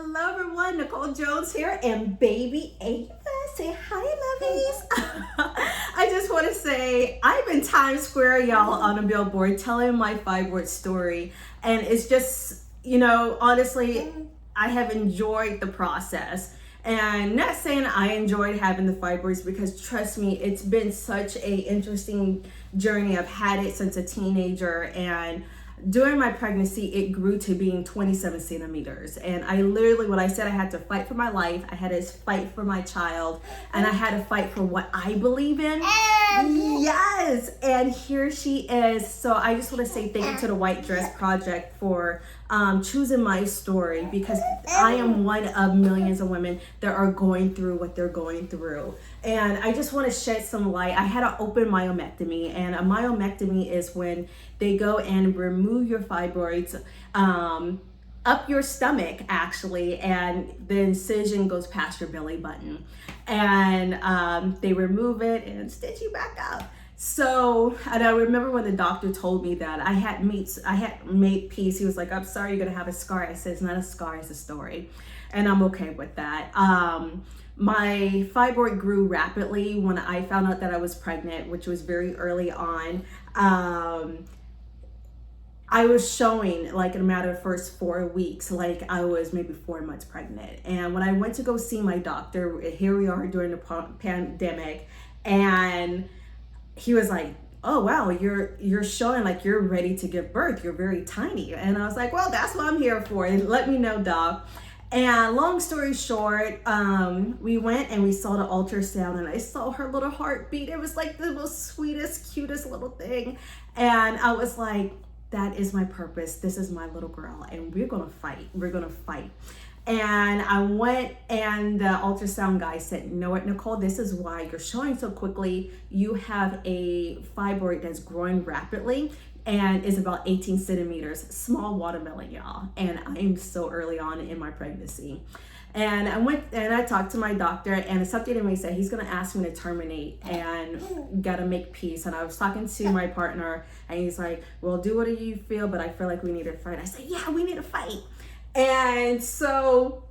Hello everyone, Nicole Jones here and baby Ava. Say hi, lovies. I just want to say I'm in Times Square, y'all, on a billboard telling my fibroid story. And it's just, honestly, I have enjoyed the process. And not saying I enjoyed having the fibroids, because trust me, it's been such a interesting journey. I've had it since a teenager, and during my pregnancy, it grew to being 27 centimeters. And I literally, when I said I had to fight for my life, I had to fight for my child, and I had to fight for what I believe in. Yes, and here she is. So I just want to say thank you to the White Dress Project for choosing my story, because I am one of millions of women that are going through what they're going through. And I just want to shed some light. I had an open myomectomy, and a myomectomy is when they go and remove your fibroids up your stomach, actually, and the incision goes past your belly button, and they remove it and stitch you back up. So, and I remember when the doctor told me that, I had made peace. He was like, "I'm sorry, you're gonna have a scar." I said, "It's not a scar, it's a story," and I'm okay with that. My fibroid grew rapidly when I found out that I was pregnant, which was very early on. I was showing, like, in a matter of first 4 weeks, like I was maybe 4 months pregnant. And when I went to go see my doctor, here we are during the pandemic, and he was like, "Oh wow, you're showing like you're ready to give birth. You're very tiny." And I was like, "Well, that's what I'm here for. Let me know, doc." And long story short, we went and we saw the ultrasound, and I saw her little heartbeat. It was like the most sweetest, cutest little thing. And I was like, that is my purpose. This is my little girl, and we're gonna fight. We're gonna fight. And I went, and the ultrasound guy said, "You know what, Nicole, this is why you're showing so quickly. You have a fibroid that's growing rapidly and is about 18 centimeters, small watermelon, y'all." And I'm so early on in my pregnancy. And I went and I talked to my doctor, and something in me said he's gonna ask me to terminate and gotta make peace. And I was talking to my partner, and he's like, "Well, do what you feel, but I feel like we need to fight." I said, "Yeah, we need to fight." And so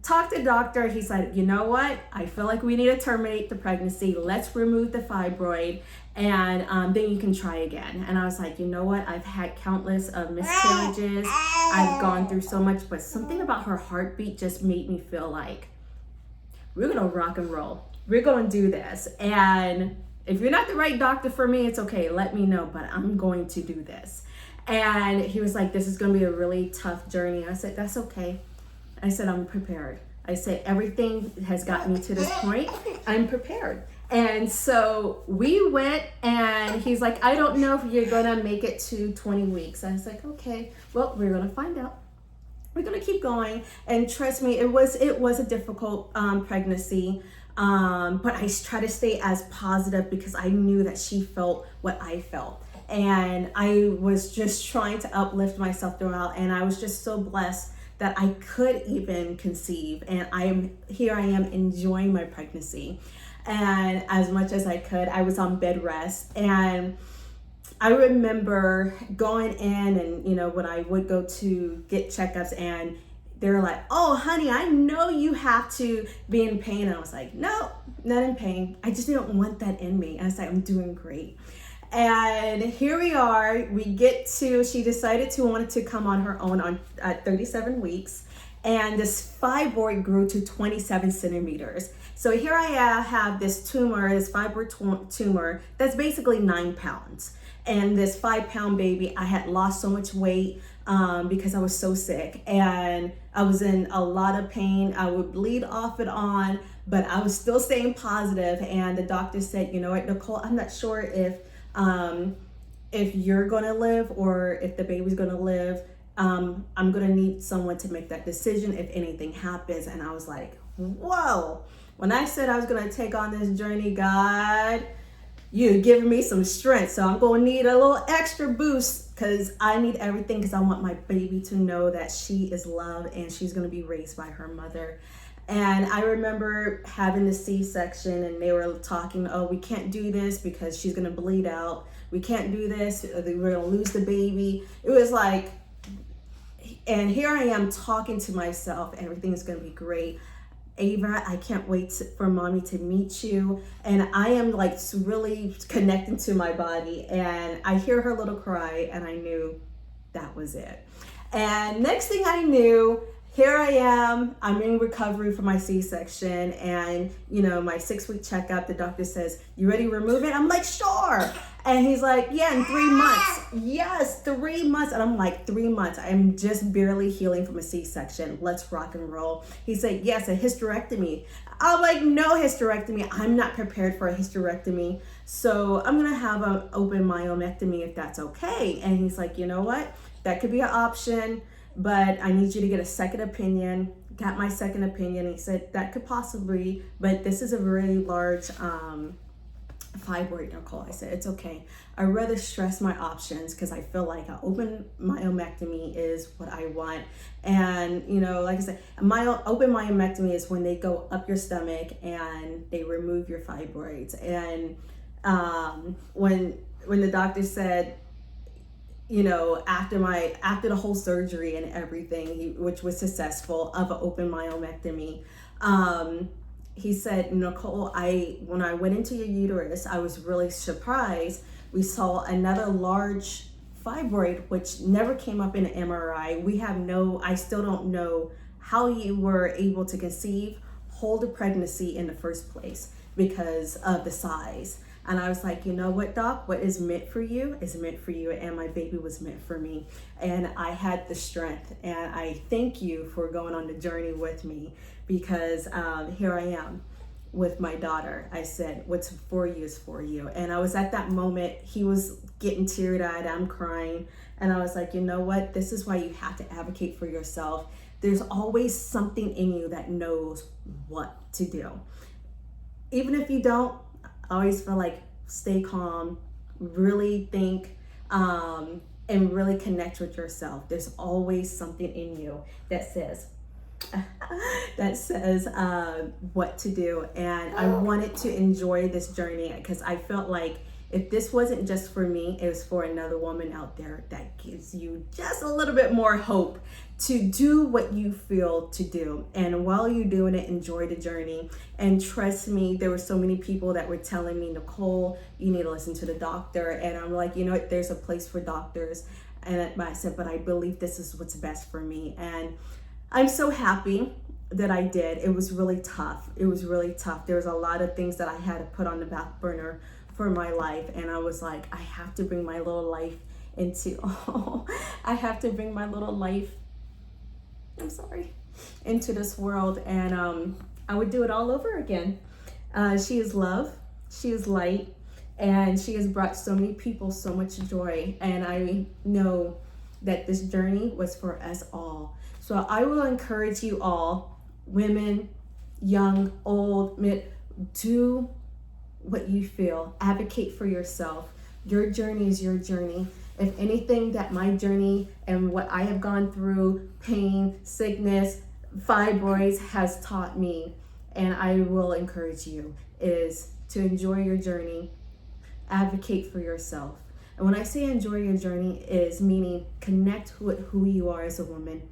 talked to the doctor. He's like, "You know what? I feel like we need to terminate the pregnancy. Let's remove the fibroid, and then you can try again." And I was like, "You know what? I've had countless of miscarriages. I've gone through so much, but something about her heartbeat just made me feel like we're gonna rock and roll. We're gonna do this. And if you're not the right doctor for me, it's okay. Let me know, but I'm going to do this." And he was like, "This is going to be a really tough journey." I said, "That's okay." I said, "I'm prepared." I said, "Everything has gotten me to this point. I'm prepared." And so we went, and he's like, "I don't know if you're going to make it to 20 weeks. I was like, "Okay, well, we're going to find out. We're going to keep going." And trust me, it was a difficult pregnancy. But I try to stay as positive, because I knew that she felt what I felt. And I was just trying to uplift myself throughout. And I was just so blessed that I could even conceive. And I am enjoying my pregnancy. And as much as I could, I was on bed rest. And I remember going in, and, when I would go to get checkups, and they were like, "Oh, honey, I know you have to be in pain." And I was like, "No, not in pain. I just didn't want that in me." And I was like, "I'm doing great." And here we are. She decided to want to come on her own at 37 weeks. And this fibroid grew to 27 centimeters. So here I have this fibroid tumor that's basically 9 pounds. And this 5-pound baby, I had lost so much weight because I was so sick. And I was in a lot of pain. I would bleed off and on, but I was still staying positive. And the doctor said, "You know what, Nicole, I'm not sure if you're gonna live or if the baby's gonna live. I'm gonna need someone to make that decision if anything happens." And I was like, whoa. When I said I was gonna take on this journey, God, you're giving me some strength. So I'm gonna need a little extra boost, because I need everything, because I want my baby to know that she is loved and she's gonna be raised by her mother. And I remember having the C-section, and they were talking, "Oh, we can't do this because she's gonna bleed out. We can't do this, we're gonna lose the baby." It was like, And here I am talking to myself, everything's gonna be great. Ava, I can't wait for mommy to meet you. And I am like really connecting to my body, and I hear her little cry, and I knew that was it. And next thing I knew, here I am, I'm in recovery from my C-section, and my 6-week checkup, the doctor says, you ready to remove it? I'm like, sure. And he's like, yeah, in 3 months. Yes, 3 months. And I'm like, 3 months. I'm just barely healing from a C-section. Let's rock and roll. He said, yes, a hysterectomy. I'm like, no hysterectomy. I'm not prepared for a hysterectomy. So I'm going to have an open myomectomy if that's okay. And he's like, you know what? That could be an option, but I need you to get a second opinion. Got my second opinion. He said that could possibly, but this is a very large fibroid, Nicole. I said, it's okay. I'd rather stress my options because I feel like an open myomectomy is what I want. And, like I said, open myomectomy is when they go up your stomach and they remove your fibroids. And when the doctor said, after the whole surgery and everything, which was successful of an open myomectomy, he said, Nicole, when I went into your uterus, I was really surprised. We saw another large fibroid, which never came up in an MRI. I still don't know how you were able to hold a pregnancy in the first place because of the size. And I was like, you know what, doc, what is meant for you is meant for you. And my baby was meant for me. And I had the strength. And I thank you for going on the journey with me, because here I am with my daughter. I said, what's for you is for you. And I was at that moment, he was getting teary-eyed, I'm crying. And I was like, you know what? This is why you have to advocate for yourself. There's always something in you that knows what to do. Even if you don't, I always feel like stay calm, really think, and really connect with yourself. There's always something in you that says what to do. And I wanted to enjoy this journey because I felt like if this wasn't just for me, it was for another woman out there. That gives you just a little bit more hope to do what you feel to do. And while you're doing it, enjoy the journey. And trust me, there were so many people that were telling me, Nicole, you need to listen to the doctor. And I'm like, you know what, there's a place for doctors. And I said, but I believe this is what's best for me. And I'm so happy that I did. It was really tough. There was a lot of things that I had to put on the back burner for my life. And I was like, I have to bring my little life into this world. And I would do it all over again. She is love, she is light, and she has brought so many people so much joy. And I know that this journey was for us all. So I will encourage you all, women, young, old, mid, do what you feel. Advocate for yourself. Your journey is your journey. If anything that my journey and what I have gone through, pain, sickness, fibroids has taught me, and I will encourage you, is to enjoy your journey. Advocate for yourself. And when I say enjoy your journey, is meaning connect with who you are as a woman.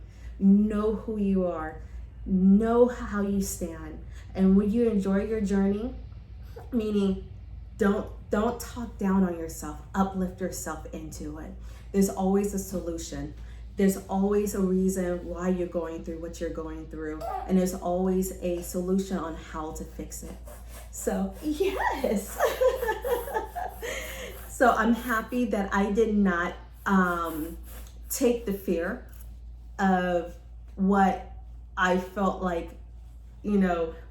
Know who you are. Know how you stand. And when you enjoy your journey, meaning don't talk down on yourself, uplift yourself into it. There's always a solution. There's always a reason why you're going through what you're going through, and there's always a solution on how to fix it. So yes. So I'm happy that I did not take the fear of what I felt like,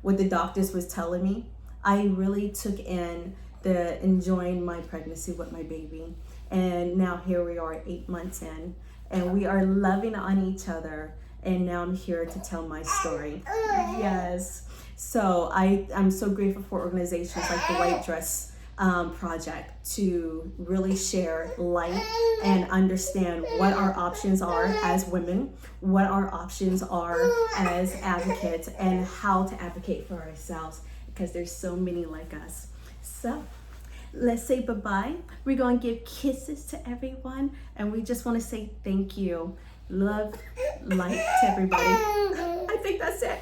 what the doctors was telling me. I really took in the enjoying my pregnancy with my baby. And now here we are 8 months in, and we are loving on each other. And now I'm here to tell my story. Yes. So I'm so grateful for organizations like the White Dress Project to really share light and understand what our options are as women, what our options are as advocates, and how to advocate for ourselves, because there's so many like us. So let's say bye-bye. We're going to give kisses to everyone, and we just want to say thank you. Love, light to everybody. I think that's it.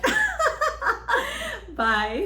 Bye.